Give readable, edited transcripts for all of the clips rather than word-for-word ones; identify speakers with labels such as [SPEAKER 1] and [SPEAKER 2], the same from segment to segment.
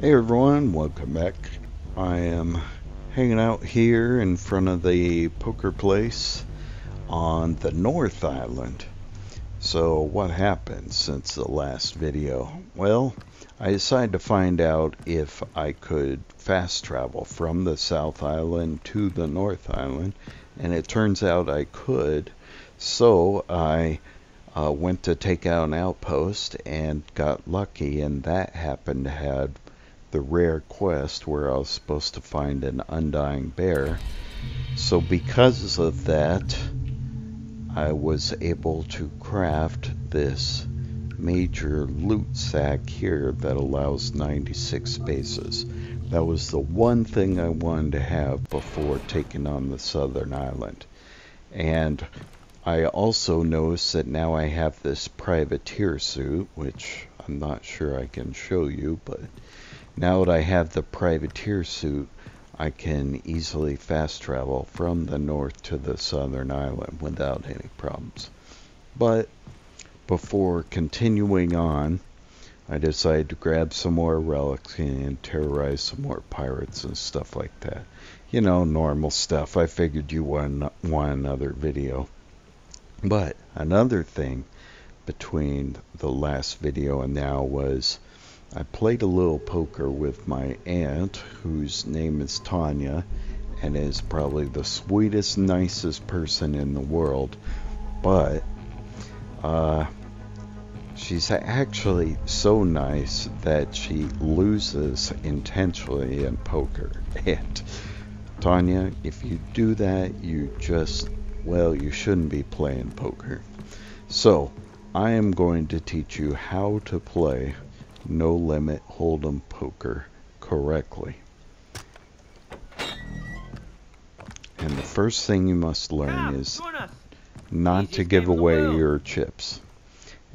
[SPEAKER 1] Hey everyone, welcome back. I am hanging out here in front of the poker place on the North Island. So what happened since the last video? Well, I decided to find out if I could fast travel from the South Island to the North Island, and it turns out I could. So I went to take out an outpost and got lucky, and that happened to have the rare quest where I was supposed to find an undying bear. So because of that, I was able to craft this major loot sack here that allows 96 spaces. That was the one thing I wanted to have before taking on the southern island. And I also noticed that now I have this privateer suit, which I'm not sure I can show you, but now that I have the privateer suit, I can easily fast travel from the north to the southern island without any problems. But before continuing on, I decided to grab some more relics and terrorize some more pirates and stuff like that. You know, normal stuff. I figured you want another video. But another thing between the last video and now was I played a little poker with my aunt, whose name is Tanya, and is probably the sweetest, nicest person in the world, but she's actually so nice that she loses intentionally in poker. And Tanya, if you do that, you shouldn't be playing poker. So I am going to teach you how to play No-Limit Holdem poker correctly. And the first thing you must learn is not to give away your chips.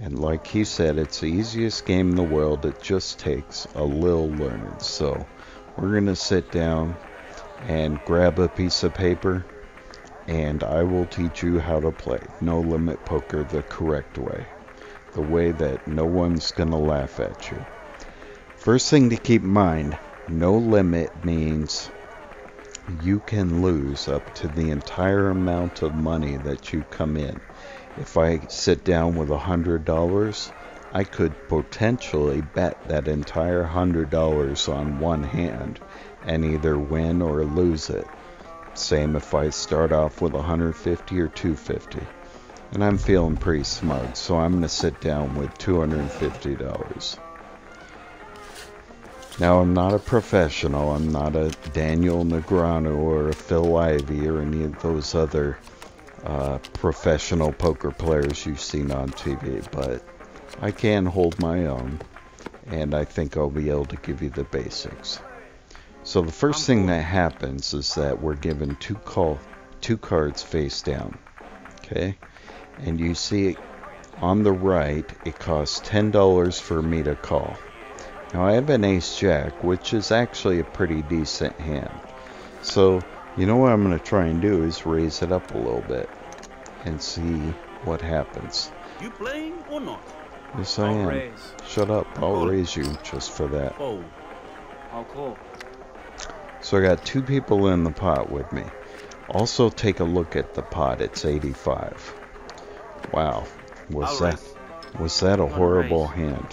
[SPEAKER 1] And like he said, it's the easiest game in the world. It just takes a little learning. So we're going to sit down and grab a piece of paper, and I will teach you how to play no-limit poker the correct way. The way that no one's gonna laugh at you. First thing to keep in mind, no limit means you can lose up to the entire amount of money that you come in. If I sit down with $100, I could potentially bet that entire $100 on one hand and either win or lose it. Same if I start off with $150 or $250. And I'm feeling pretty smug, so I'm going to sit down with $250. Now, I'm not a professional. I'm not a Daniel Negreanu or a Phil Ivey or any of those other professional poker players you've seen on TV, but I can hold my own, and I think I'll be able to give you the basics. So the first thing that happens is that we're given two cards face down, okay? And you see on the right, it costs $10 for me to call. Now I have an ace-jack, which is actually a pretty decent hand. So, you know what I'm going to try and do is raise it up a little bit and see what happens.
[SPEAKER 2] You playing or not?
[SPEAKER 1] Yes, I am.
[SPEAKER 2] Raise.
[SPEAKER 1] Shut up, I'll raise you just for that.
[SPEAKER 2] Oh, I'll call.
[SPEAKER 1] So I got two people in the pot with me. Also take a look at the pot, it's 85. Wow, was that a horrible hand?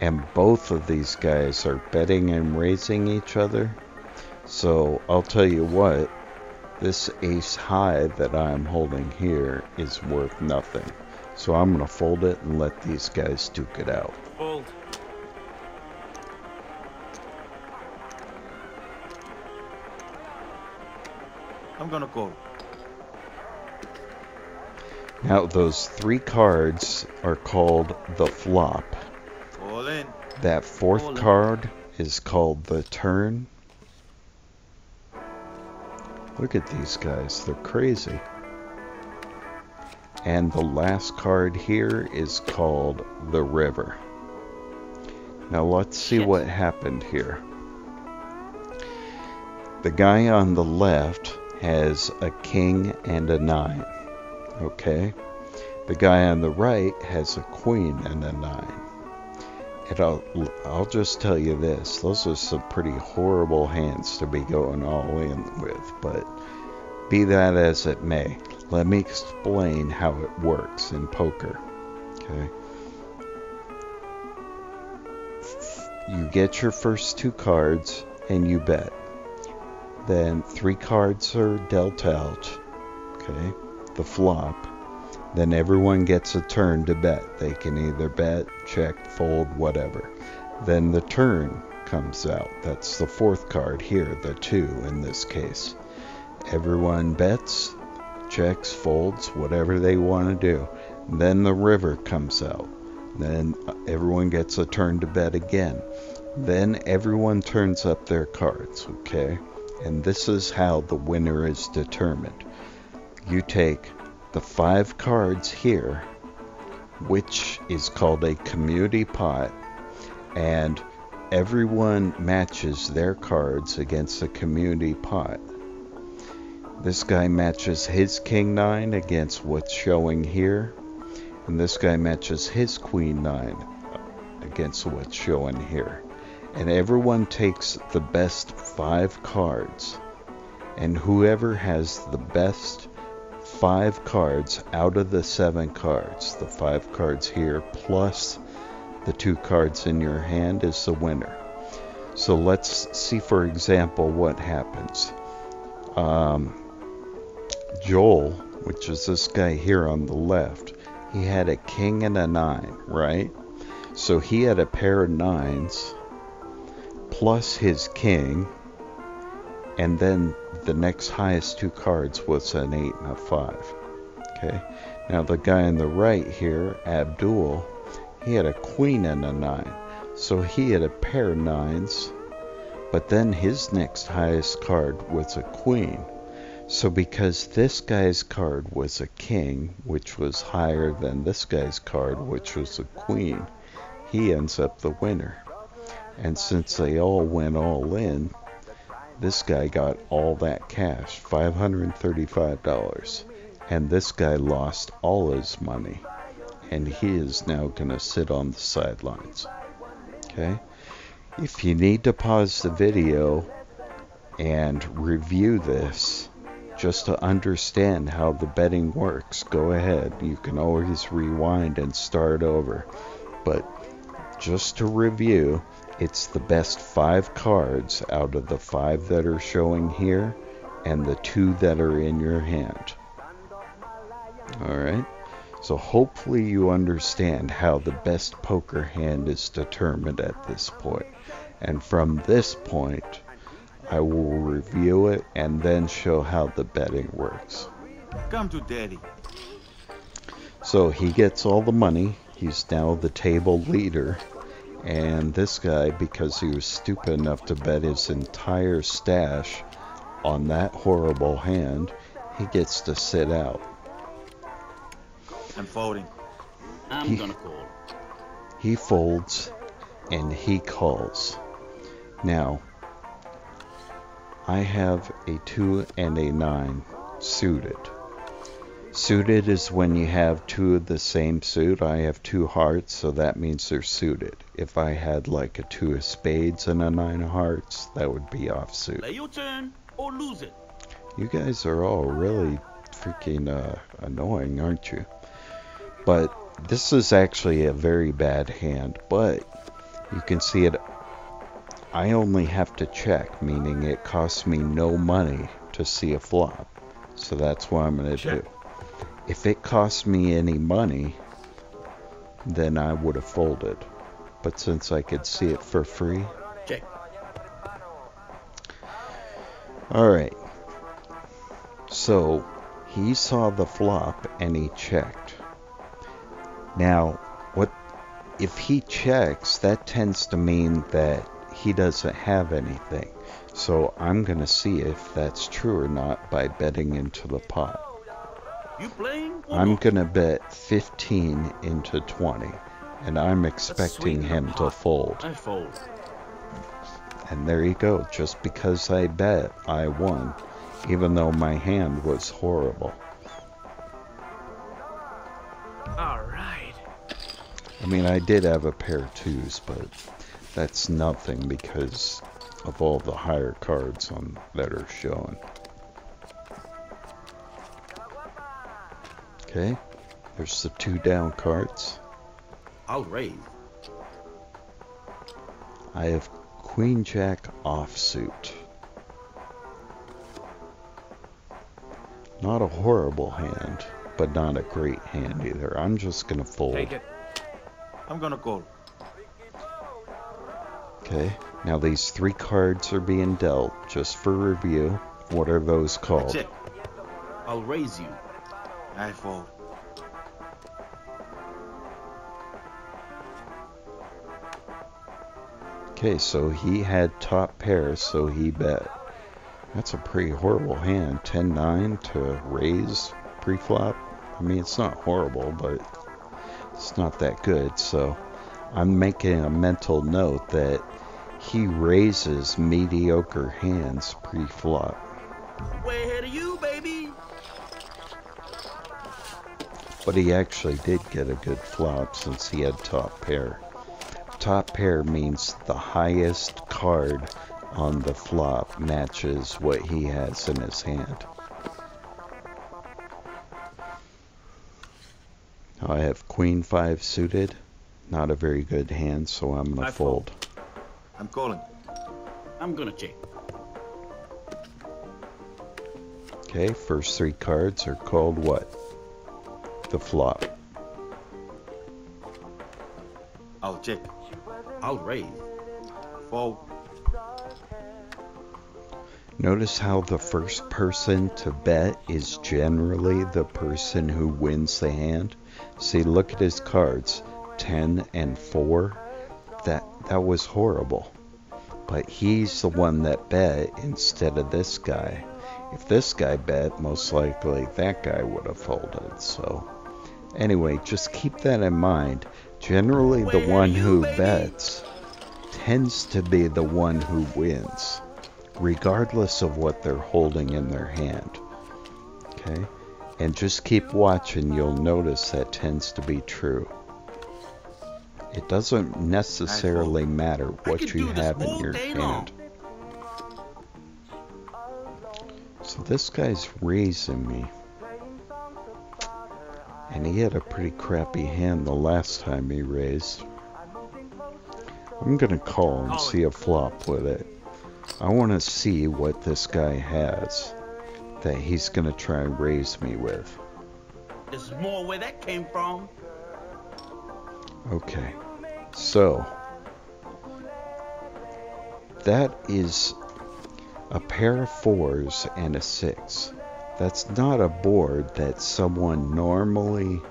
[SPEAKER 1] And both of these guys are betting and raising each other. So I'll tell you what, this ace high that I'm holding here is worth nothing. So I'm going to fold it and let these guys duke it out.
[SPEAKER 2] Fold. I'm gonna call.
[SPEAKER 1] Now those three cards are called the flop.
[SPEAKER 2] All in.
[SPEAKER 1] That fourth card is called the turn. Look at these guys, they're crazy. And the last card here is called the river. Now let's see what happened here. The guy on the left has a king and a 9. Okay? The guy on the right has a queen and a 9. And I'll just tell you this, those are some pretty horrible hands to be going all in with, but be that as it may, let me explain how it works in poker, okay? You get your first 2 cards and you bet. Then 3 cards are dealt out, okay, the flop. Then everyone gets a turn to bet. They can either bet, check, fold, whatever. Then the turn comes out. That's the 4th card here, the 2 in this case. Everyone bets, checks, folds, whatever they want to do. Then the river comes out. Then everyone gets a turn to bet again. Then everyone turns up their cards, okay? And this is how the winner is determined. You take the 5 cards here, which is called a community pot, and everyone matches their cards against the community pot. This guy matches his king 9 against what's showing here, and this guy matches his queen 9 against what's showing here. And everyone takes the best 5 cards, and whoever has the best 5 cards out of the 7 cards, the 5 cards here plus the 2 cards in your hand, is the winner. So let's see, for example, what happens. Joel, which is this guy here on the left, he had a king and a 9, right? So he had a pair of 9s plus his king, and then the next highest 2 cards was an 8 and a 5. Okay, now the guy on the right here, Abdul, he had a queen and a 9, so he had a pair of 9s, but then his next highest card was a queen. So because this guy's card was a king, which was higher than this guy's card, which was a queen, he ends up the winner. And since they all went all in, this guy got all that cash, $535. And this guy lost all his money. And he is now going to sit on the sidelines. Okay? If you need to pause the video and review this, just to understand how the betting works, go ahead. You can always rewind and start over. But just to review, it's the best 5 cards out of the 5 that are showing here and the 2 that are in your hand. Alright? So hopefully you understand how the best poker hand is determined at this point. And from this point, I will review it and then show how the betting works.
[SPEAKER 2] Come to daddy.
[SPEAKER 1] So he gets all the money. He's now the table leader. And this guy, because he was stupid enough to bet his entire stash on that horrible hand, he gets to sit out.
[SPEAKER 2] I'm folding. I'm gonna call.
[SPEAKER 1] He folds and he calls. Now, I have a 2 and a 9 suited. Suited is when you have 2 of the same suit. I have 2 hearts, so that means they're suited. If I had like a 2 of spades and a 9 of hearts, that would be offsuit.
[SPEAKER 2] Play your turn or lose it.
[SPEAKER 1] You guys are all really freaking annoying, aren't you? But this is actually a very bad hand, but you can see it. I only have to check, meaning it costs me no money to see a flop. So that's what I'm going to do. If it cost me any money, then I would have folded. But since I could see it for free...
[SPEAKER 2] Check.
[SPEAKER 1] Alright. So, he saw the flop and he checked. Now, if he checks, that tends to mean that he doesn't have anything. So I'm going to see if that's true or not by betting into the pot.
[SPEAKER 2] You playing?
[SPEAKER 1] I'm going to bet 15 into 20. And I'm expecting him to fold.
[SPEAKER 2] I fold.
[SPEAKER 1] And there you go. Just because I bet, I won. Even though my hand was horrible.
[SPEAKER 2] Alright.
[SPEAKER 1] I mean, I did have a pair of twos, but that's nothing because of all the higher cards on that are showing. Okay, there's the 2 down cards.
[SPEAKER 2] I'll raise.
[SPEAKER 1] I have Queen Jack offsuit. Not a horrible hand, but not a great hand either. I'm just gonna fold.
[SPEAKER 2] Take it. I'm gonna call.
[SPEAKER 1] Okay, now these 3 cards are being dealt, just for review. What are those called?
[SPEAKER 2] Check. I'll raise you. I fold.
[SPEAKER 1] Okay, so he had top pair, so he bet. That's a pretty horrible hand. 10-9 to raise pre-flop. I mean, it's not horrible, but it's not that good. So I'm making a mental note that he raises mediocre hands pre-flop.
[SPEAKER 2] Way ahead of you, baby.
[SPEAKER 1] But he actually did get a good flop since he had top pair. Top pair means the highest card on the flop matches what he has in his hand. Now I have Queen 5 suited. Not a very good hand, so I'm going to fold.
[SPEAKER 2] I'm calling. I'm gonna check.
[SPEAKER 1] Okay, first 3 cards are called what? The flop.
[SPEAKER 2] I'll check. I'll raise. Fold.
[SPEAKER 1] Notice how the first person to bet is generally the person who wins the hand. See, look at his cards. 10 and 4. That was horrible. But he's the one that bet instead of this guy. If this guy bet, most likely that guy would have folded. So anyway, just keep that in mind. Generally the one who bets tends to be the one who wins, regardless of what they're holding in their hand. Okay? And just keep watching, you'll notice that tends to be true. It doesn't necessarily matter what you have in your hand. So this guy's raising me. And he had a pretty crappy hand the last time he raised. I'm gonna call and see a flop with it. I want to see what this guy has that he's gonna try and raise me with.
[SPEAKER 2] There's more where that came from.
[SPEAKER 1] Okay, so that is a pair of 4s and a 6. That's not a board that someone normally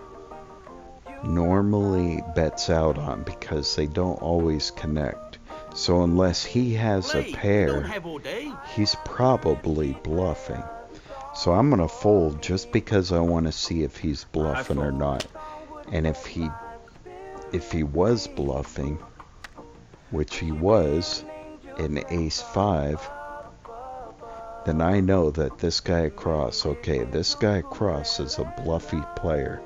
[SPEAKER 1] bets out on because they don't always connect. So unless he has a pair, he's probably bluffing. So I'm gonna fold just because I want to see if he's bluffing or not. And if he was bluffing, which he was, in ace 5, then I know that this guy across, okay, this guy across is a bluffy player,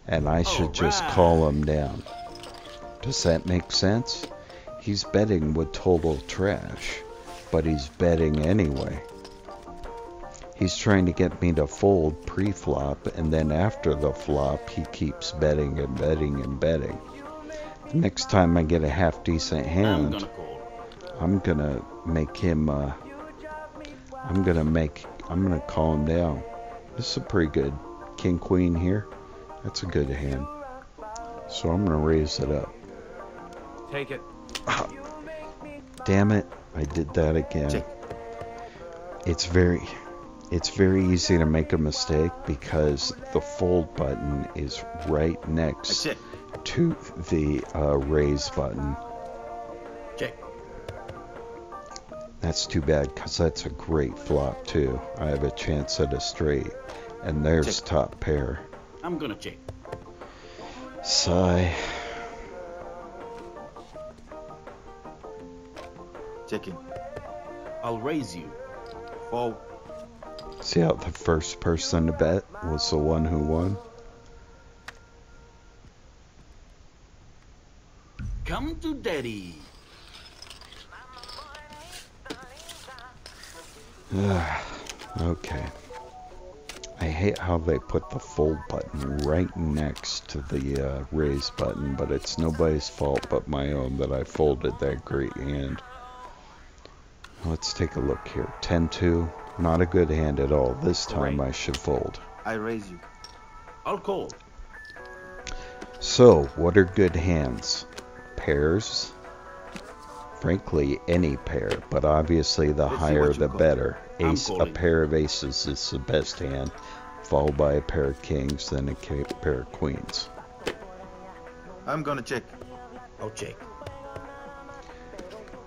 [SPEAKER 1] and I should just call him down. Does that make sense? He's betting with total trash, but he's betting anyway. He's trying to get me to fold pre-flop, and then after the flop, he keeps betting and betting and betting. The next time I get a half-decent hand, I'm gonna make him, I'm gonna call him down. This is a pretty good king queen here. That's a good hand. So I'm gonna raise it up.
[SPEAKER 2] Take it.
[SPEAKER 1] Damn it, I did that again. It's very easy to make a mistake because the fold button is right next to the raise button.
[SPEAKER 2] Check.
[SPEAKER 1] That's too bad because that's a great flop too. I have a chance at a straight, and there's top pair.
[SPEAKER 2] I'm gonna check.
[SPEAKER 1] Sigh.
[SPEAKER 2] Checking. I'll raise you. Fold.
[SPEAKER 1] See how the first person to bet was the one who won?
[SPEAKER 2] Come to daddy.
[SPEAKER 1] Okay. I hate how they put the fold button right next to the raise button, but it's nobody's fault but my own that I folded that great hand. Let's take a look here. 10-2. Not a good hand at all. This time I should fold.
[SPEAKER 2] I raise you. I'll call.
[SPEAKER 1] So, what are good hands? Pairs? Frankly, any pair, but obviously the higher the better. Ace, a pair of aces is the best hand, followed by a pair of kings, then a pair of queens.
[SPEAKER 2] I'm gonna check. I'll check.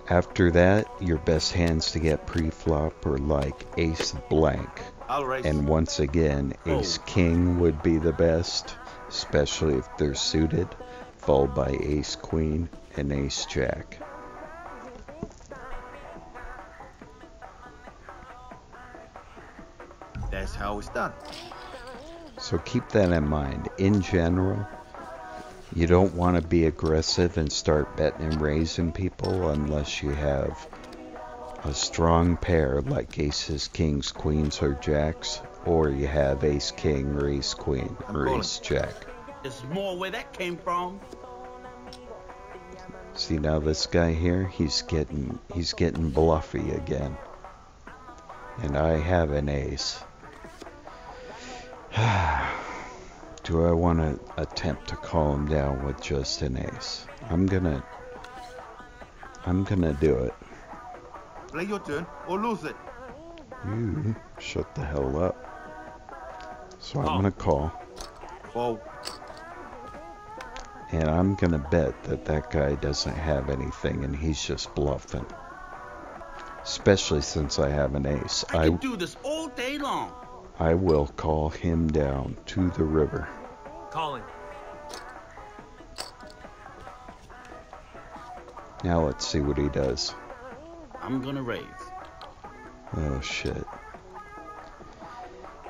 [SPEAKER 1] After that, your best hands to get pre-flop are like ace blank.
[SPEAKER 2] I'll raise.
[SPEAKER 1] And once again, ace king would be the best, especially if they're suited, followed by ace queen and ace jack.
[SPEAKER 2] That's how it's done.
[SPEAKER 1] So keep that in mind. In general, you don't want to be aggressive and start betting and raising people unless you have a strong pair like aces, kings, queens, or jacks, or you have ace king or ace queen or ace jack.
[SPEAKER 2] There's more where that came from.
[SPEAKER 1] See now this guy here, he's getting bluffy again. And I have an ace. Do I want to attempt to call him down with just an ace? I'm gonna do it.
[SPEAKER 2] Play your turn or lose it.
[SPEAKER 1] You shut the hell up. So I'm gonna call.
[SPEAKER 2] Fold.
[SPEAKER 1] And I'm gonna bet that that guy doesn't have anything and he's just bluffing. Especially since I have an ace.
[SPEAKER 2] I can do this all day long.
[SPEAKER 1] I will call him down to the river.
[SPEAKER 3] Calling.
[SPEAKER 1] Now let's see what he does.
[SPEAKER 2] I'm gonna raise.
[SPEAKER 1] Oh shit.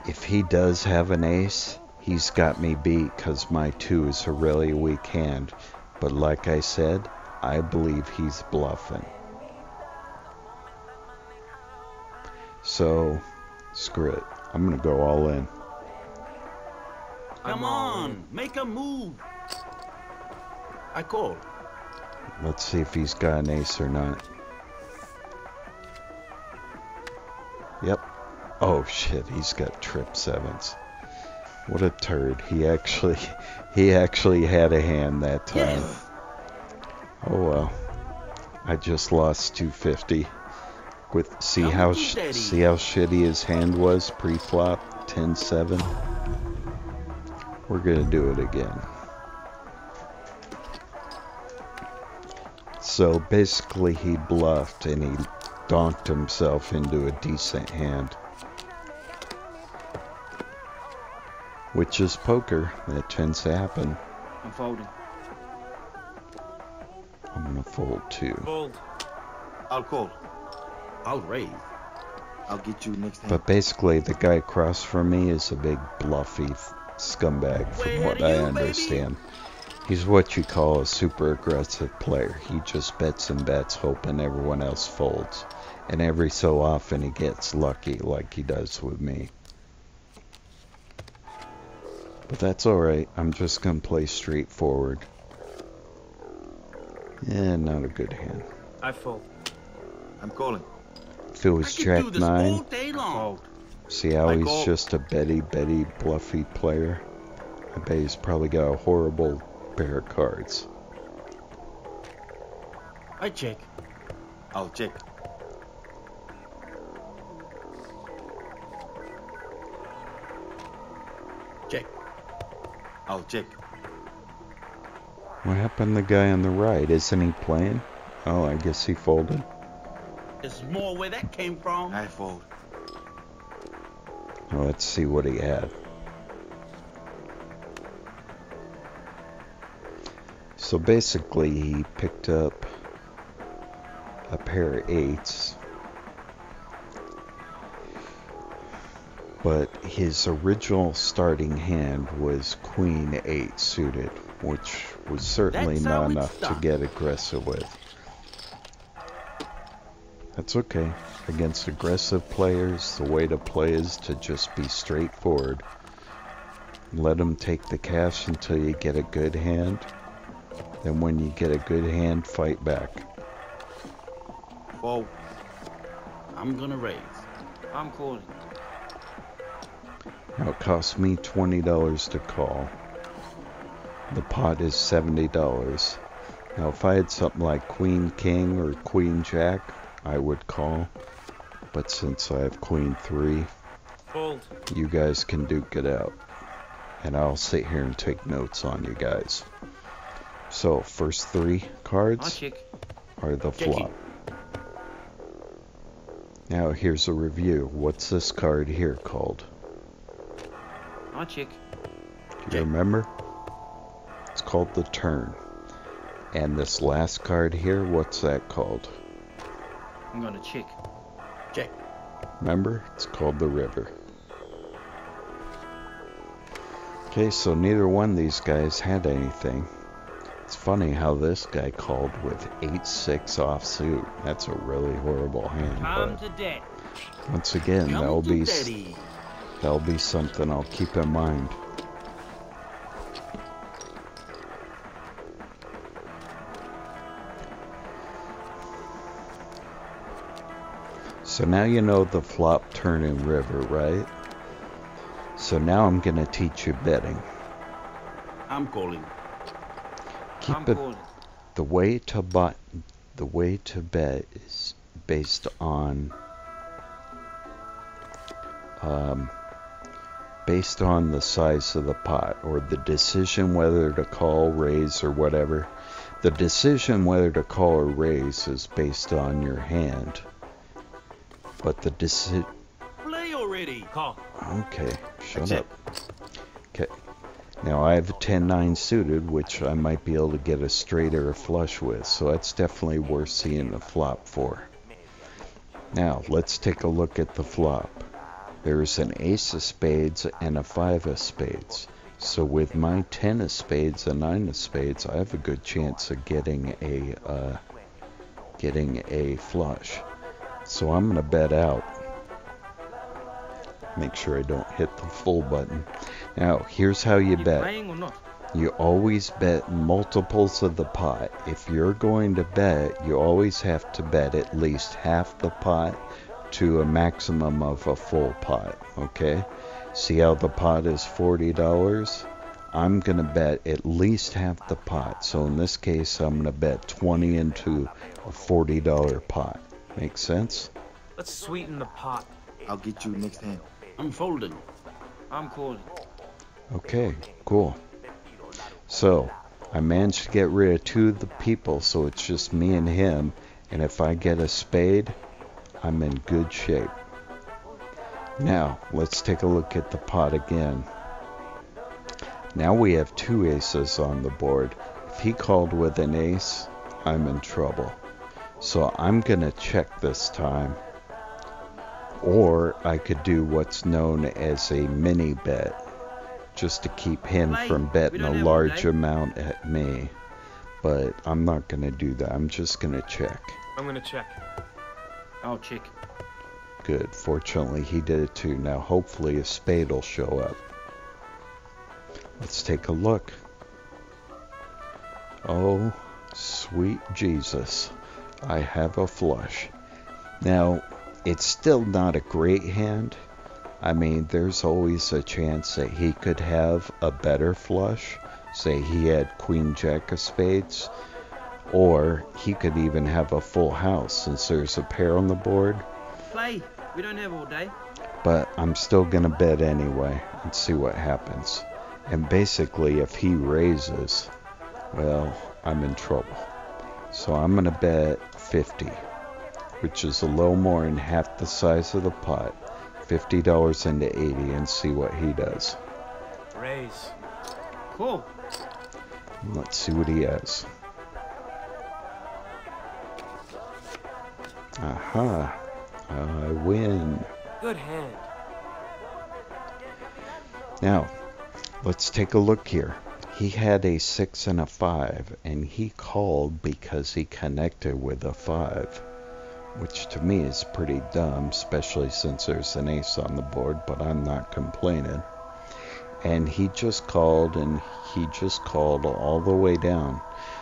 [SPEAKER 1] If he does have an ace, he's got me beat because my 2 is a really weak hand. But like I said, I believe he's bluffing. So, screw it. I'm gonna go all in.
[SPEAKER 2] Come on, make a move. I call.
[SPEAKER 1] Let's see if he's got an ace or not. Yep. Oh shit, he's got trip sevens. What a turd. He actually had a hand that time.
[SPEAKER 2] Yes.
[SPEAKER 1] Oh well. I just lost 250. With see how shitty his hand was pre-flop 10-7. We're gonna do it again. So basically he bluffed and he donked himself into a decent hand. Which is poker. That tends to happen.
[SPEAKER 2] I'm folding.
[SPEAKER 1] I'm gonna fold too.
[SPEAKER 3] Fold.
[SPEAKER 2] I'll call. I'll raise. I'll get you next time.
[SPEAKER 1] But basically the guy across from me is a big bluffy scumbag from what I understand. He's what you call a super aggressive player. He just bets and bets hoping everyone else folds. And every so often he gets lucky like he does with me. But that's alright. I'm just going to play straightforward. Yeah, not a good hand.
[SPEAKER 3] I fold.
[SPEAKER 2] I'm calling.
[SPEAKER 1] If it was Jack 9, see how he's
[SPEAKER 2] call.
[SPEAKER 1] just a Betty bluffy player? I bet he's probably got a horrible pair of cards.
[SPEAKER 2] I check. I'll check. Check. I'll check.
[SPEAKER 1] What happened to the guy on the right? Isn't he playing? Oh, I guess he folded.
[SPEAKER 2] There's more where that came from. I fold.
[SPEAKER 1] Well, let's see what he had. So basically he picked up a pair of 8s, but his original starting hand was Queen 8 suited, which was certainly
[SPEAKER 2] That's
[SPEAKER 1] not
[SPEAKER 2] how it
[SPEAKER 1] enough to
[SPEAKER 2] starts.
[SPEAKER 1] get aggressive with. That's okay. Against aggressive players, the way to play is to just be straightforward. Let them take the cash until you get a good hand. Then when you get a good hand, fight back.
[SPEAKER 2] Fold. I'm gonna raise. I'm calling.
[SPEAKER 1] Now it costs me $20 to call. The pot is $70. Now if I had something like Queen King or Queen Jack, I would call. But since I have Queen 3,
[SPEAKER 3] Fold.
[SPEAKER 1] you guys can duke it out. And I'll sit here and take notes on you guys. So, first 3
[SPEAKER 2] I
[SPEAKER 1] cards
[SPEAKER 2] check.
[SPEAKER 1] are the
[SPEAKER 2] Checking.
[SPEAKER 1] flop. Now here's a review. What's this card here called?
[SPEAKER 2] I check.
[SPEAKER 1] Do you remember? It's called the turn. And this last card here, what's that called?
[SPEAKER 2] I'm gonna check. Check.
[SPEAKER 1] Remember? It's called the river. Okay, so neither one of these guys had anything. It's funny how this guy called with 8-6 offsuit. That's a really horrible hand,
[SPEAKER 2] Come
[SPEAKER 1] but
[SPEAKER 2] to death.
[SPEAKER 1] once again,
[SPEAKER 2] Come
[SPEAKER 1] that'll
[SPEAKER 2] to
[SPEAKER 1] be
[SPEAKER 2] daddy.
[SPEAKER 1] something I'll keep in mind. So now you know the flop, turn, and river, right? So now I'm gonna teach you betting.
[SPEAKER 2] I'm calling.
[SPEAKER 1] Keep
[SPEAKER 2] I'm
[SPEAKER 1] it.
[SPEAKER 2] calling.
[SPEAKER 1] The way to bet is based on the size of the pot, or the decision whether to call, raise, or whatever. The decision whether to call or raise is based on your hand, but the decision.
[SPEAKER 2] Play already.
[SPEAKER 3] Call.
[SPEAKER 1] Okay, shut
[SPEAKER 2] That's
[SPEAKER 1] up. Okay. Now I have a 10-9 suited, which I might be able to get a straight or a flush with, so that's definitely worth seeing the flop for. Now, let's take a look at the flop. There's an ace of spades and a 5 of spades. So with my 10 of spades and 9 of spades, I have a good chance of getting a flush. So I'm gonna bet out. Make sure I don't hit the full button. Now, here's how you bet.
[SPEAKER 2] Playing or not?
[SPEAKER 1] You always bet multiples of the pot. If you're going to bet, you always have to bet at least half the pot to a maximum of a full pot, okay? See how the pot is $40? I'm going to bet at least half the pot. So in this case, I'm going to bet 20 into a $40 pot. Make sense?
[SPEAKER 3] Let's sweeten the pot.
[SPEAKER 2] I'll get you next hand. I'm folding. I'm calling.
[SPEAKER 1] Okay, cool. So, I managed to get rid of 2 of the people, so it's just me and him. And if I get a spade, I'm in good shape. Now, let's take a look at the pot again. Now we have 2 aces on the board. If he called with an ace, I'm in trouble. So I'm gonna check this time. Or I could do what's known as a mini bet, just to keep him from betting a large amount at me. But I'm not gonna do that. I'm just gonna check.
[SPEAKER 3] I'm gonna check.
[SPEAKER 2] I'll check.
[SPEAKER 1] Good. Fortunately, he did it too. Now, hopefully, a spade will show up. Let's take a look. Oh, sweet Jesus. I have a flush. Now, it's still not a great hand. I mean, there's always a chance that he could have a better flush. Say he had Queen Jack of spades. Or he could even have a full house since there's a pair on the board.
[SPEAKER 2] Play. We don't have all day.
[SPEAKER 1] But I'm still going to bet anyway and see what happens. And basically, if he raises, well, I'm in trouble. So I'm going to bet 50, which is a little more than half the size of the pot. $50 into 80 and see what he does.
[SPEAKER 3] Raise.
[SPEAKER 2] Cool.
[SPEAKER 1] Let's see what he has. Aha. I win.
[SPEAKER 3] Good hand.
[SPEAKER 1] Now, let's take a look here. he had a 6 and a 5, and he called because he connected with a 5, which to me is pretty dumb, especially since there's an ace on the board, but I'm not complaining. And he just called, and he just called all the way down.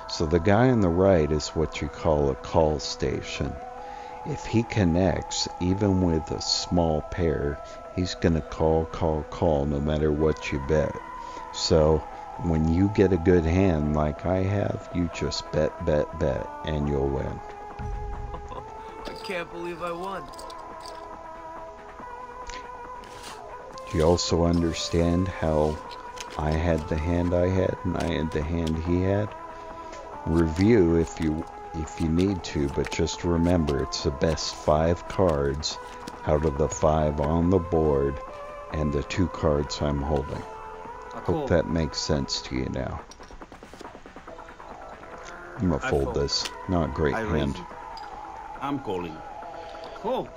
[SPEAKER 1] So the guy on the right is what you call a call station. If he connects, even with a small pair, he's going to call no matter what you bet. So when you get a good hand like I have, you just bet, and you'll win.
[SPEAKER 3] I can't believe I won.
[SPEAKER 1] Do you also understand how I had the hand I had and I had the hand he had? Review if you need to, but just remember it's the best 5 cards out of the 5 on the board and the 2 cards I'm holding. Hope that makes sense to you now. I'm gonna fold this. Not a great hand.
[SPEAKER 2] I'm calling. Call.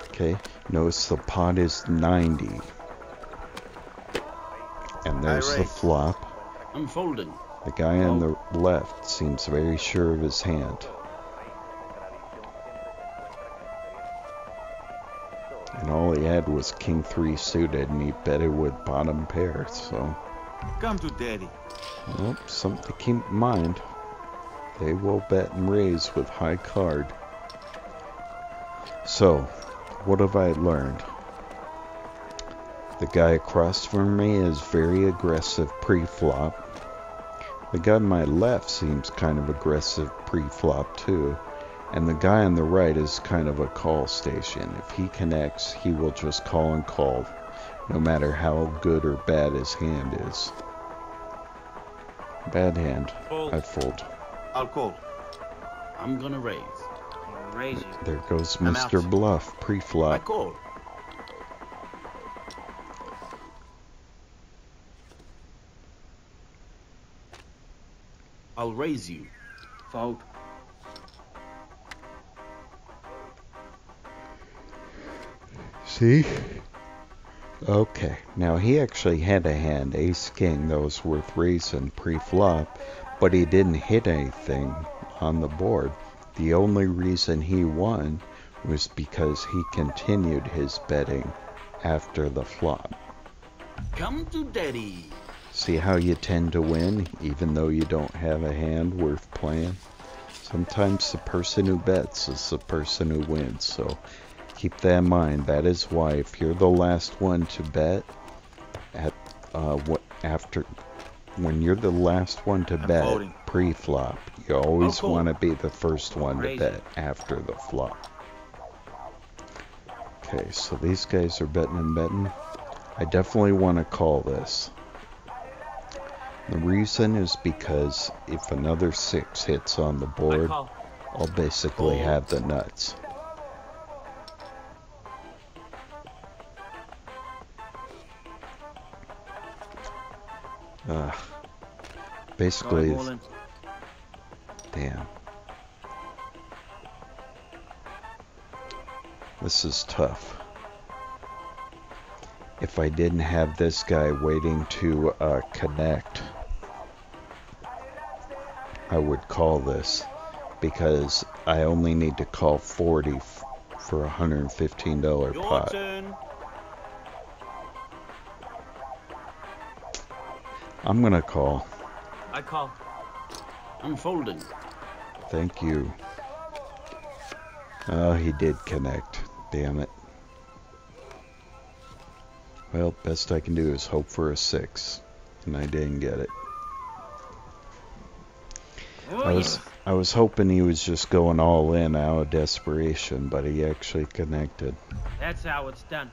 [SPEAKER 1] Okay, notice the pot is 90. And there's the flop.
[SPEAKER 2] I'm folding.
[SPEAKER 1] The guy on the left seems very sure of his hand. And all he had was king 3 suited, and he bet it with bottom pair, so...
[SPEAKER 2] Come to daddy.
[SPEAKER 1] Well, something to keep in mind. They will bet and raise with high card. So, what have I learned? The guy across from me is very aggressive pre-flop. The guy on my left seems kind of aggressive pre-flop too. And the guy on the right is kind of a call station. If he connects, he will just call and call, no matter how good or bad his hand is. Bad hand.
[SPEAKER 3] Fold.
[SPEAKER 1] I fold.
[SPEAKER 2] I'll call. I'm gonna raise.
[SPEAKER 3] I'll raise you.
[SPEAKER 1] There goes
[SPEAKER 2] I'm
[SPEAKER 1] Mr.
[SPEAKER 2] out.
[SPEAKER 1] Bluff,
[SPEAKER 2] I
[SPEAKER 1] pre-flop.
[SPEAKER 2] call. I'll raise you. Fold.
[SPEAKER 1] See? Okay, now he actually had a hand, ace-king, that was worth raising pre-flop, but he didn't hit anything on the board. The only reason he won was because he continued his betting after the flop.
[SPEAKER 2] Come to daddy.
[SPEAKER 1] See how you tend to win, even though you don't have a hand worth playing? Sometimes the person who bets is the person who wins, so keep that in mind. That is why if you're the last one to bet, when you're the last one to bet
[SPEAKER 2] folding.
[SPEAKER 1] pre-flop, you always
[SPEAKER 2] cool.
[SPEAKER 1] want to be the first one to
[SPEAKER 3] Crazy.
[SPEAKER 1] bet after the flop. Okay, so these guys are betting and betting. I definitely want to call this. The reason is because if another 6 hits on the
[SPEAKER 3] I
[SPEAKER 1] board,
[SPEAKER 3] call.
[SPEAKER 1] I'll basically
[SPEAKER 2] Fold.
[SPEAKER 1] have the nuts. Basically,
[SPEAKER 2] All in.
[SPEAKER 1] damn. This is tough. If I didn't have this guy waiting to connect, I would call this, because I only need to call 40 for a $115
[SPEAKER 2] Your
[SPEAKER 1] pot.
[SPEAKER 2] turn.
[SPEAKER 1] I'm gonna call.
[SPEAKER 3] I call.
[SPEAKER 2] I'm folding.
[SPEAKER 1] Thank you. Oh, he did connect. Damn it. Well, best I can do is hope for a 6, and I didn't get it.
[SPEAKER 3] Oh,
[SPEAKER 1] I was hoping he was just going all in out of desperation, but he actually connected.
[SPEAKER 3] That's how it's done.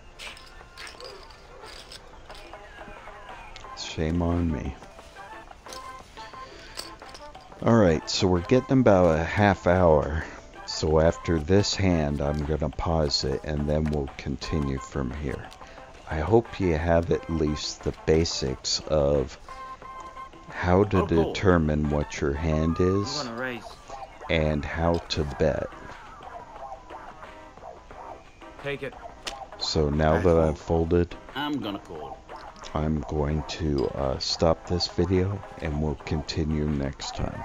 [SPEAKER 1] Shame on me. Alright, so we're getting about a half hour. So after this hand, I'm going to pause it, and then we'll continue from here. I hope you have at least the basics of how to determine what your hand
[SPEAKER 3] I'm
[SPEAKER 1] is
[SPEAKER 3] gonna raise.
[SPEAKER 1] and how to bet.
[SPEAKER 3] Take it.
[SPEAKER 1] So now that I've folded,
[SPEAKER 2] I'm gonna call.
[SPEAKER 1] I'm going to stop this video and we'll continue next time.